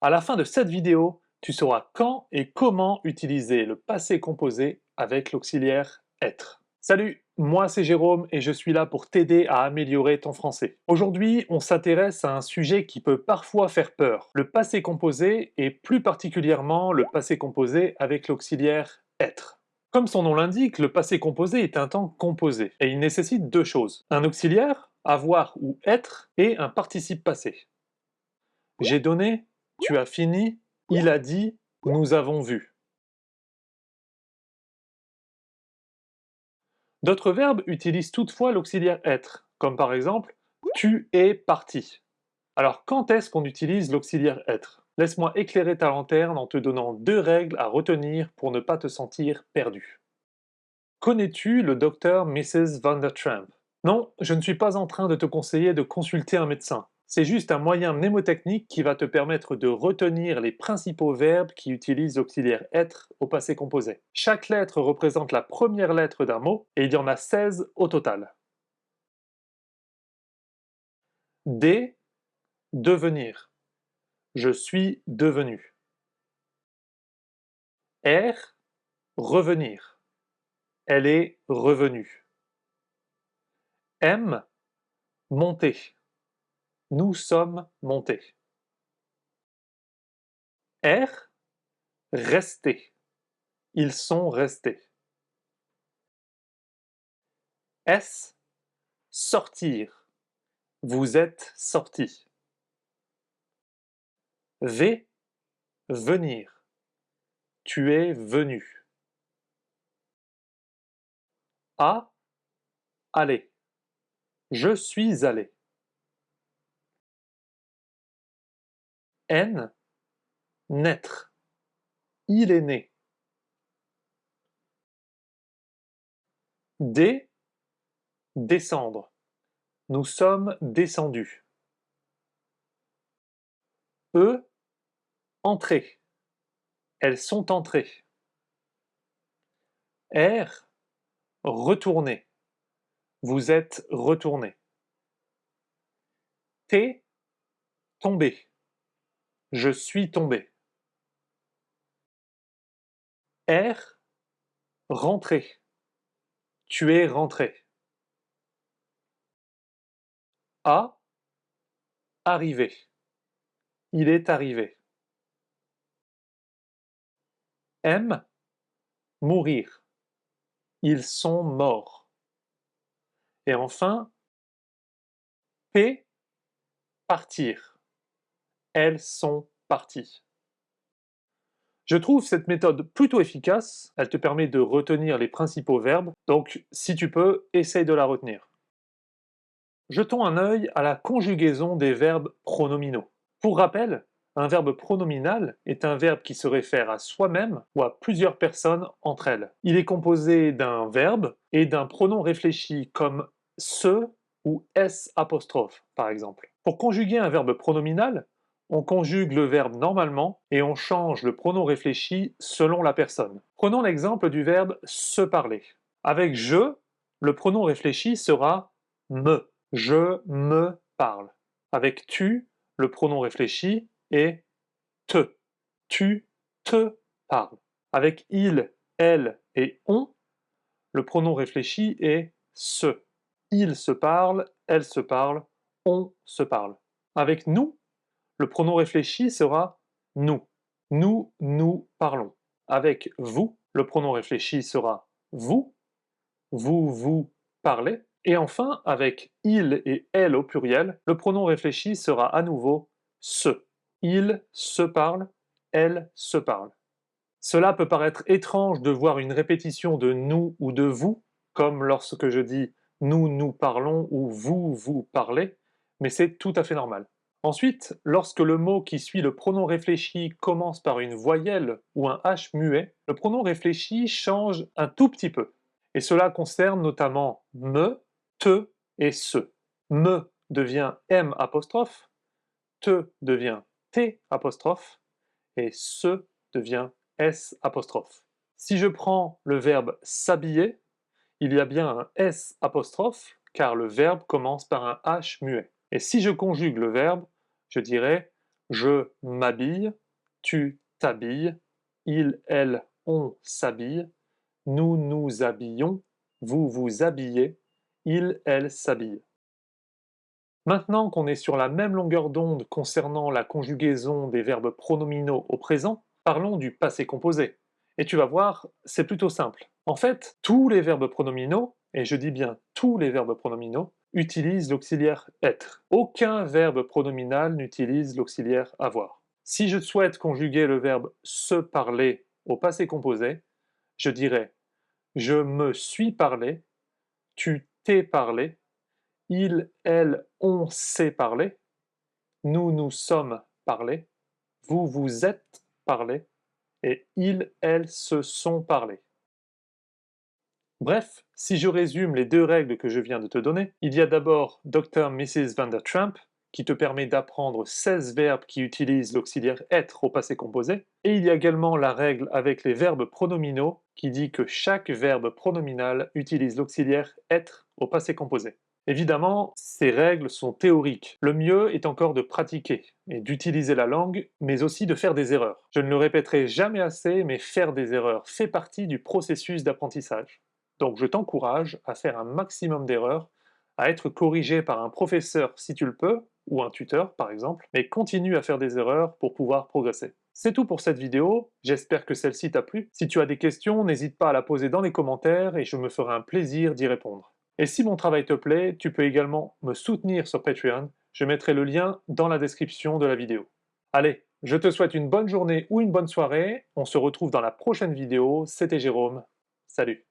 À la fin de cette vidéo, tu sauras quand et comment utiliser le passé composé avec l'auxiliaire être. Salut, moi c'est Jérôme et je suis là pour t'aider à améliorer ton français. Aujourd'hui, on s'intéresse à un sujet qui peut parfois faire peur, le passé composé et plus particulièrement le passé composé avec l'auxiliaire être. Comme son nom l'indique, le passé composé est un temps composé et il nécessite deux choses, un auxiliaire, avoir ou être, et un participe passé. J'ai donné, tu as fini, il a dit, nous avons vu. D'autres verbes utilisent toutefois l'auxiliaire être, comme par exemple tu es parti. Alors quand est-ce qu'on utilise l'auxiliaire être? Laisse-moi éclairer ta lanterne en te donnant deux règles à retenir pour ne pas te sentir perdu. Connais-tu le docteur Mrs. Van der Tramp? Non, je ne suis pas en train de te conseiller de consulter un médecin. C'est juste un moyen mnémotechnique qui va te permettre de retenir les principaux verbes qui utilisent l'auxiliaire être au passé composé. Chaque lettre représente la première lettre d'un mot et il y en a 16 au total. D, devenir. Je suis devenu. R, revenir. Elle est revenue. M, monter. Nous sommes montés. R, rester. Ils sont restés. S, sortir. Vous êtes sortis. V, venir. Tu es venu. A, aller. Je suis allé. N, naître. Il est né. D, descendre. Nous sommes descendus. E, entrer. Elles sont entrées. R, retourner. Vous êtes retournés. T, tomber. Je suis tombé. R, rentrer. Tu es rentré. A, arriver. Il est arrivé. M, mourir. Ils sont morts. Et enfin, P, partir. Elles sont parties. Je trouve cette méthode plutôt efficace, elle te permet de retenir les principaux verbes, donc si tu peux, essaye de la retenir. Jetons un œil à la conjugaison des verbes pronominaux. Pour rappel, un verbe pronominal est un verbe qui se réfère à soi-même ou à plusieurs personnes entre elles. Il est composé d'un verbe et d'un pronom réfléchi comme ce ou s apostrophe, par exemple. Pour conjuguer un verbe pronominal, on conjugue le verbe normalement et on change le pronom réfléchi selon la personne. Prenons l'exemple du verbe se parler. Avec je, le pronom réfléchi sera me. Je me parle. Avec tu, le pronom réfléchi est te. Tu te parles. Avec il, elle et on, le pronom réfléchi est se. Il se parle, elle se parle, on se parle. Avec nous, le pronom réfléchi sera nous. Nous, nous parlons. Avec vous, le pronom réfléchi sera vous. Vous, vous parlez. Et enfin, avec il et elle au pluriel, le pronom réfléchi sera à nouveau se. Il se parle, elle se parle. Cela peut paraître étrange de voir une répétition de nous ou de vous, comme lorsque je dis nous, nous parlons ou vous, vous parlez, mais c'est tout à fait normal. Ensuite, lorsque le mot qui suit le pronom réfléchi commence par une voyelle ou un H muet, le pronom réfléchi change un tout petit peu. Et cela concerne notamment me, te et ce. Me devient M apostrophe, te devient T apostrophe et ce devient S apostrophe. Si je prends le verbe s'habiller, il y a bien un S apostrophe car le verbe commence par un H muet. Et si je conjugue le verbe, je dirais Je m'habille, tu t'habilles, il, elle, on s'habille, nous nous habillons, vous vous habillez, il, elle s'habille. Maintenant qu'on est sur la même longueur d'onde concernant la conjugaison des verbes pronominaux au présent, parlons du passé composé. Et tu vas voir, c'est plutôt simple. En fait, tous les verbes pronominaux, et je dis bien tous les verbes pronominaux, utilisent l'auxiliaire être. Aucun verbe pronominal n'utilise l'auxiliaire avoir. Si je souhaite conjuguer le verbe se parler au passé composé, je dirais je me suis parlé, tu t'es parlé, il, elle, on s'est parlé, nous nous sommes parlé, vous vous êtes parlé, et ils, elles se sont parlé. Bref, si je résume les deux règles que je viens de te donner, il y a d'abord Dr. Mrs. Van der Tramp, qui te permet d'apprendre 16 verbes qui utilisent l'auxiliaire être au passé composé, et il y a également la règle avec les verbes pronominaux, qui dit que chaque verbe pronominal utilise l'auxiliaire être au passé composé. Évidemment, ces règles sont théoriques. Le mieux est encore de pratiquer et d'utiliser la langue, mais aussi de faire des erreurs. Je ne le répéterai jamais assez, mais faire des erreurs fait partie du processus d'apprentissage. Donc je t'encourage à faire un maximum d'erreurs, à être corrigé par un professeur si tu le peux, ou un tuteur par exemple, mais continue à faire des erreurs pour pouvoir progresser. C'est tout pour cette vidéo, j'espère que celle-ci t'a plu. Si tu as des questions, n'hésite pas à la poser dans les commentaires et je me ferai un plaisir d'y répondre. Et si mon travail te plaît, tu peux également me soutenir sur Patreon, je mettrai le lien dans la description de la vidéo. Allez, je te souhaite une bonne journée ou une bonne soirée, on se retrouve dans la prochaine vidéo, c'était Jérôme, salut!